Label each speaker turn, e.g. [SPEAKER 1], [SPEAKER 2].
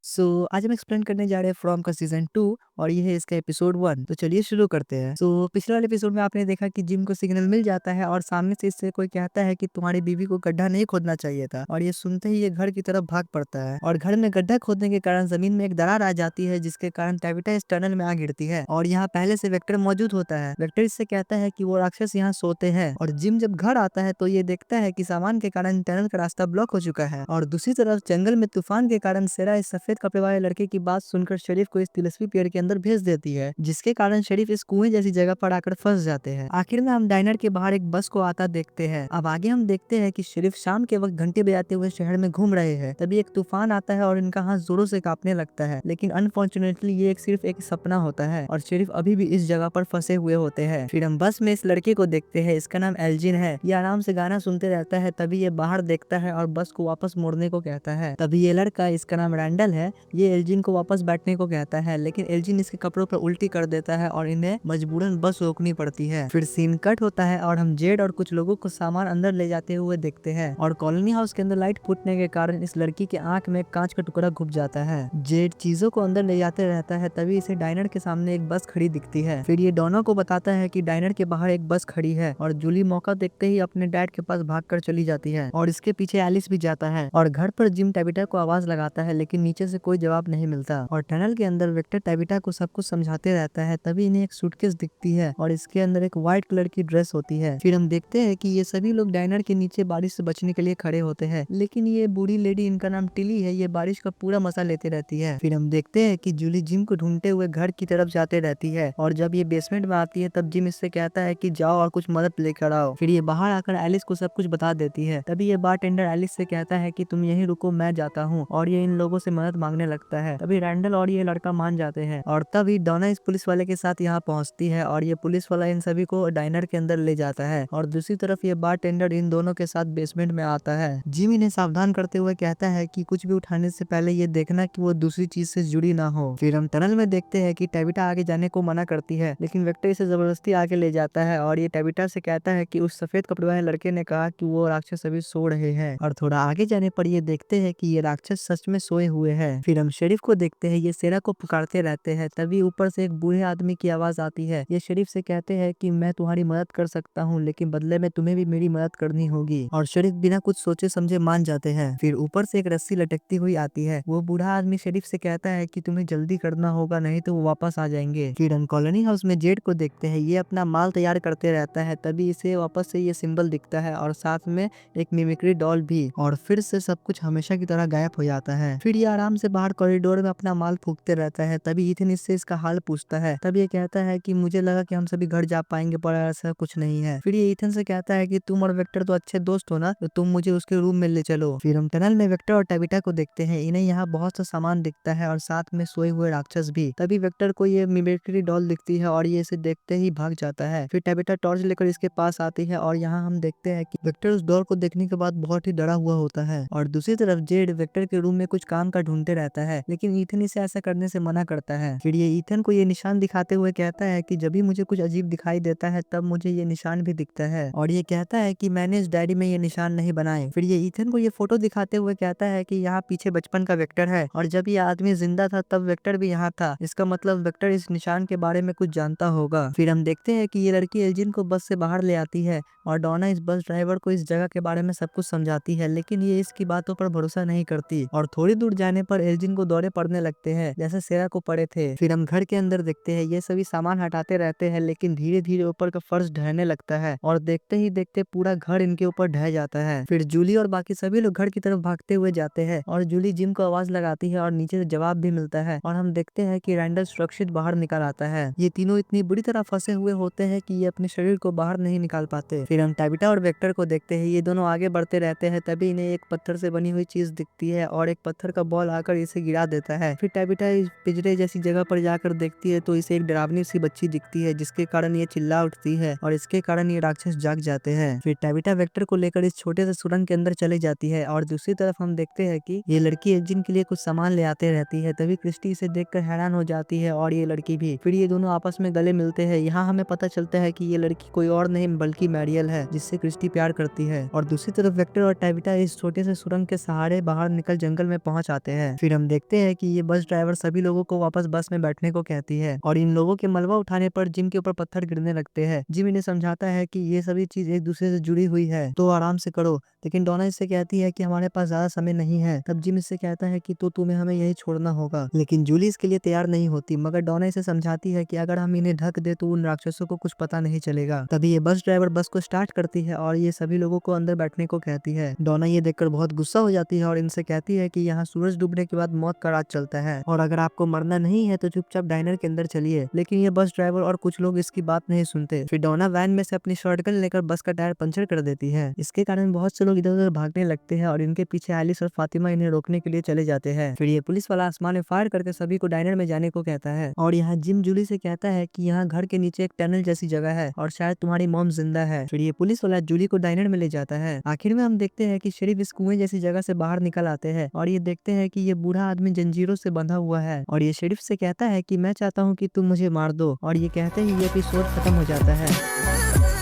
[SPEAKER 1] आज हम एक्सप्लेन करने जा रहे हैं फ्रॉम का सीजन 2 और ये है इसका एपिसोड 1। तो चलिए शुरू करते हैं। पिछले वाले एपिसोड में आपने देखा कि जिम को सिग्नल मिल जाता है और सामने से इससे कोई कहता है कि तुम्हारी बीवी को गड्ढा नहीं खोदना चाहिए था, और ये सुनते ही ये घर की तरफ भाग पड़ता है और घर में गड्ढा खोदने के कारण जमीन में एक दरार आ जाती है, जिसके कारण टैबिटा इस टनल में आ गिरती है और यहाँ पहले से वेक्टर मौजूद होता है। वेक्टर इससे कहता है कि वो राक्षस यहाँ सोते हैं, और जिम जब घर आता है तो ये देखता है कि सामान के कारण टनल का रास्ता ब्लॉक हो चुका है। और दूसरी तरफ जंगल में तूफान के कारण सेरा इस सफेद कपड़े वाले लड़के की बात सुनकर शरीफ को इस तिलस्मी पेड़ के अंदर भेज देती है, जिसके कारण शरीफ इस कुएं जैसी जगह पर आकर फंस जाते हैं। आखिर में हम डाइनर के बाहर एक बस को आता देखते हैं। अब आगे हम देखते हैं कि शरीफ शाम के वक्त घंटे बजाते हुए शहर में घूम रहे हैं। तभी एक तूफान आता है और इनका हाथ जोरों से कांपने लगता है, लेकिन अनफॉर्चुनेटली ये सिर्फ एक सपना होता है और शरीफ अभी भी इस जगह पर फंसे हुए होते हैं। फिर हम बस में इस लड़के को देखते हैं। इसका नाम एल्जिन है। ये आराम से गाना सुनते रहता है। तभी ये बाहर देखता है और बस को वापस मोड़ने को कहता है। तभी ये लड़का, इसका नाम रैंडल है, ये एल्जिन को वापस बैठने को कहता है, लेकिन एल्जिन इसके कपड़ों पर उल्टी कर देता है और इन्हें मजबूरन बस रोकनी पड़ती है। फिर सीन कट होता है और हम जेड और कुछ लोगों को सामान अंदर ले जाते हुए देखते हैं, और कॉलोनी हाउस के अंदर लाइट फूटने के कारण इस लड़की के आंख में कांच का टुकड़ा घुस जाता है। जेड चीजों को अंदर ले जाते रहता है। तभी इसे डाइनर के सामने एक बस खड़ी दिखती है। फिर ये डोना को बताता है कि डाइनर के बाहर एक बस खड़ी है, और जूली मौका देखते ही अपने डैड के पास भागकर चली जाती है, और इसके पीछे एलिस भी जाता है। और घर पर जिम टैबिटा को आवाज लगाता है, लेकिन नीचे से कोई जवाब नहीं मिलता। और टनल के अंदर विक्टर टैबिटा को सब कुछ समझाते रहता है। तभी इन्हें एक सूटकेस दिखती है और इसके अंदर एक व्हाइट कलर की ड्रेस होती है। फिर हम देखते हैं कि ये सभी लोग डाइनर के नीचे बारिश से बचने के लिए खड़े होते हैं, लेकिन ये बूढ़ी लेडी, इनका नाम टिली है, ये बारिश का पूरा मजा लेते रहती है। फिर हम देखते हैं कि जूली जिम को ढूंढते हुए घर की तरफ जाते रहती है, और जब ये बेसमेंट में आती है तब जिम इससे कहता है कि जाओ और कुछ मदद लेकर आओ। फिर ये बाहर आकर एलिस को सब कुछ बता देती है। तभी ये बारटेंडर एलिस से कहता है कि तुम यहीं रुको, मैं जाता हूँ, और ये इन लोगों से मदद मांगने लगता है। तभी रैंडल और ये लड़का मान जाते हैं, और तभी डोना इस पुलिस वाले के साथ यहाँ पहुँचती है, और ये पुलिस वाला इन सभी को डाइनर के अंदर ले जाता है। और दूसरी तरफ ये बारटेंडर इन दोनों के साथ बेसमेंट में आता है। जिम इन्हें सावधान करते हुए कहता है कि कुछ भी उठाने से पहले ये देखना कि वो दूसरी चीज से जुड़ी ना हो। फिर हम टनल में देखते हैं कि टैबिटा आगे जाने को मना करती है, लेकिन वेक्टर इसे जबरदस्ती आगे ले जाता है, और ये टैबिटा से कहता है कि उस सफेद कपड़े वाले लड़के ने कहा कि वो राक्षस अभी सो रहे हैं। और थोड़ा आगे जाने पर ये देखते हैं कि ये राक्षस सच में सोए हुए हैं। फिर हम शरीफ को देखते हैं। ये सेरा को पुकारते रहते हैं। तभी ऊपर से एक बूढ़े आदमी की आवाज आती है। ये शरीफ से कहते हैं कि मैं तुम्हारी मदद कर सकता हूँ, लेकिन बदले में तुम्हें भी मेरी मदद करनी होगी। और शरीफ बिना कुछ सोचे समझे मान जाते हैं। फिर ऊपर से एक रस्सी लटकती हुई आती है। वो बूढ़ा आदमी शरीफ से कहता है कि तुम्हें जल्दी करना होगा, नहीं तो वो वापस आ जाएंगे। फिर हम कॉलोनी हाउस में जेड को देखते हैं। ये अपना माल तैयार करते रहता है। तभी इसे वापस से ये सिंबल दिखता है, और साथ में एक मिमिक्री डॉल भी, और फिर से सब कुछ हमेशा की तरह गायब हो जाता है। फिर ये आराम से बाहर कॉरिडोर में अपना माल फूकते रहता है। तभी इथन इससे इसका हाल पूछता है। तब ये कहता है कि मुझे लगा कि हम सभी घर जा पाएंगे, पर ऐसा कुछ नहीं है। फिर ये इथन से कहता है कि तुम और वेक्टर तो अच्छे दोस्त हो ना, तो तुम मुझे उसके रूम में ले चलो। फिर हम टनल में वेक्टर और टैबिटा को देखते हैं। इन्हें यहाँ बहुत सा सामान दिखता है, और साथ में सोए हुए राक्षस भी। तभी वेक्टर को ये मिमिक्री डॉल दिखती है, और ये इसे देखते ही भाग जाता है। फिर टैबिटा टॉर्च लेकर इसके पास आती है, और यहाँ हम देखते हैं कि वेक्टर उस डॉल को देखने के बाद बहुत ही डरा हुआ होता है। और दूसरी तरफ जेड वेक्टर के रूम में कुछ काम का ढूंढते रहता है, लेकिन ईथन इसे ऐसा करने से मना करता है। फिर ये ईथन को ये निशान दिखाते हुए कहता है कि जब भी मुझे कुछ अजीब दिखाई देता है तब मुझे ये निशान भी दिखता है, और ये कहता है कि मैंने इस डायरी में ये निशान नहीं बनाए। फिर ये ईथन को ये फोटो दिखाते हुए कहता है कि यहाँ पीछे बचपन का वेक्टर है, और जब ये आदमी जिंदा था तब वेक्टर भी यहाँ था। इसका मतलब वेक्टर इस निशान के बारे में कुछ जानता होगा। फिर हम देखते हैं कि ये लड़की एल्जिन को बस से बाहर ले आती है, और डोना इस बस ड्राइवर को इस जगह के बारे में सब कुछ समझाती है, लेकिन ये इसकी बातों पर भरोसा नहीं करती। और थोड़ी दूर जाने पर एल्जिन को दौरे पड़ने लगते हैं, जैसे सेरा को पड़े थे। फिर हम घर के अंदर देखते हैं। ये सभी सामान हटाते रहते हैं, लेकिन धीरे धीरे ऊपर का फर्श ढहने लगता है, और देखते ही देखते पूरा घर इनके ऊपर ढह जाता है। फिर जूली और बाकी सभी लोग घर की तरफ भागते हुए जाते हैं, और जूली जिम को आवाज लगाती है, और नीचे से जवाब भी मिलता है, और हम देखते हैं कि रैंडल सुरक्षित बाहर निकल आता है। ये तीनों इतनी बुरी तरह फंसे हुए होते हैं कि ये अपने शरीर को बाहर नहीं निकाल पाते। फिर हम टैबिटा और वेक्टर को देखते हैं। ये दोनों आगे बढ़ते रहते हैं। तभी इन्हें एक पत्थर से बनी हुई चीज दिखती है, और एक पत्थर का बॉल आकर इसे गिरा देता है। फिर टैबिटा इस पिंजरे जैसी जगह पर जाकर देखती है तो इसे एक डरावनी सी बच्ची दिखती है, जिसके कारण ये चिल्ला उठती है, और इसके कारण ये राक्षस जाग जाते हैं। फिर टैबिटा वेक्टर को लेकर इस छोटे से सुरंग के अंदर चली जाती है, और दूसरी तरफ हम देखते हैं कि ये लड़की एल्जिन के लिए कुछ सामान ले आते रहती है। तभी क्रिस्टी इसे देखकर हैरान हो जाती है, और ये लड़की भी। फिर ये दोनों आपस में गले मिलते हैं। यहाँ हमें पता चलता है कि ये लड़की कोई और नहीं बल्कि मैरियल है, जिससे क्रिस्टी प्यार करती है। और दूसरी तरफ वेक्टर और टैबिटा इस छोटे से सुरंग के सहारे बाहर निकल जंगल में पहुंच आते हैं। फिर हम देखते हैं कि ये बस ड्राइवर सभी लोगों को वापस बस में बैठने को कहती है और इन लोगों के मलबा उठाने पर जिम के ऊपर पत्थर गिरने लगते हैं। जिम इन्हें समझाता है कि ये सभी चीज एक दूसरे से जुड़ी हुई है, तो आराम से करो। लेकिन डोना इससे कहती है कि हमारे पास ज्यादा समय नहीं है। तब जिम इससे कहता है कि तो तुम्हें हमें यही छोड़ना होगा, लेकिन जूली इसके लिए तैयार नहीं होती। मगर डोना इसे समझाती है कि अगर हम इन्हें ढक दे तो उन राक्षसों को कुछ पता नहीं चलेगा। तभी ये बस ड्राइवर बस को स्टार्ट करती है और ये सभी लोगों को अंदर बैठने को कहती है। डोना ये देखकर बहुत गुस्सा हो जाती है और इनसे कहती है कि यहाँ सूरज डूबने के बाद मौत का राज चलता है और अगर आपको मरना नहीं है तो चुपचाप डाइनर के अंदर चलिए। लेकिन ये बस ड्राइवर और कुछ लोग इसकी बात नहीं सुनते। फिर डोना वैन में से अपनी शॉटगन लेकर बस का टायर पंचर कर देती है। इसके कारण बहुत से लोग इधर उधर भागने लगते हैं और इनके पीछे एलिस और फातिमा इन्हें रोकने के लिए चले जाते हैं। फिर ये पुलिस वाला आसमान में फायर करके सभी को डाइनर में जाने को कहता है और यहाँ जिम जूली से कहता है कि यहाँ घर के नीचे एक टनल जैसी जगह है और शायद तुम्हारी मॉम जिंदा है। फिर ये पुलिस वाला जूली को डाइनर में ले जाता है। आखिर में हम देखते हैं कि शरीफ इस कुएं जैसी जगह से बाहर निकल आते हैं और ये देखते हैं कि ये बूढ़ा आदमी जंजीरों से बंधा हुआ है और ये शरीफ से कहता है कि मैं चाहता हूँ कि तुम मुझे मार दो और ये कहते ही ये एपिसोड खत्म हो जाता है।